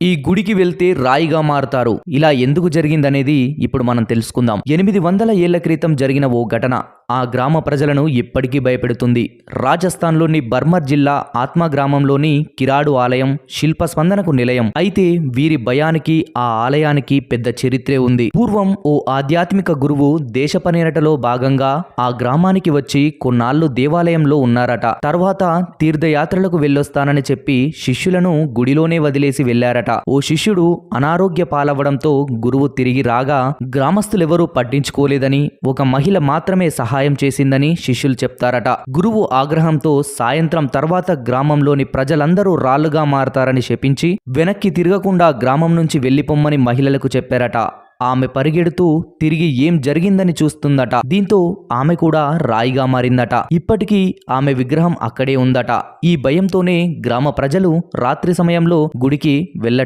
ఈ గుడికి వెళ్తే రాయిగా మారతారు. ఇలా ఎందుకు జరిగిందనేది ఇప్పుడు మనం తెలుసుకుందాం. 800 ఏళ్ల క్రితం జరిగిన ఓ ఘటన ఆ గ్రామ ప్రజలను ఇప్పటికీ భయపెడుతుంది. రాజస్థాన్లోని బర్మర్ జిల్లా ఆత్మ గ్రామంలోని కిరాడు ఆలయం శిల్పస్పందనకు నిలయం. అయితే వీరి భయానికి ఆ ఆలయానికి పెద్ద చరిత్రే ఉంది. పూర్వం ఓ ఆధ్యాత్మిక గురువు దేశ పర్యటనలో భాగంగా ఆ గ్రామానికి వచ్చి కొన్నాళ్లు దేవాలయంలో ఉన్నారట. తర్వాత తీర్థయాత్రలకు వెళ్ళొస్తానని చెప్పి శిష్యులను గుడిలోనే వదిలేసి వెళ్లారట. ఓ శిష్యుడు అనారోగ్య పాలవ్వడంతో గురువు తిరిగి రాగా గ్రామస్తులెవరూ పట్టించుకోలేదని, ఒక మహిళ మాత్రమే సహాయం చేసిందని శిష్యులు చెప్తారట. గురువు ఆగ్రహంతో సాయంత్రం తర్వాత గ్రామంలోని ప్రజలందరూ రాళ్లుగా మారతారని శపించి వెనక్కి తిరగకుండా గ్రామం నుంచి వెళ్లిపోమ్మని మహిళలకు చెప్పారట. ఆమె పరిగెడుతూ తిరిగి ఏం జరిగిందని చూస్తుందట. దీంతో ఆమె కూడా రాయిగా మారిందట. ఇప్పటికీ ఆమె విగ్రహం అక్కడే ఉందట. ఈ భయంతోనే గ్రామ ప్రజలు రాత్రి సమయంలో గుడికి వెళ్ళ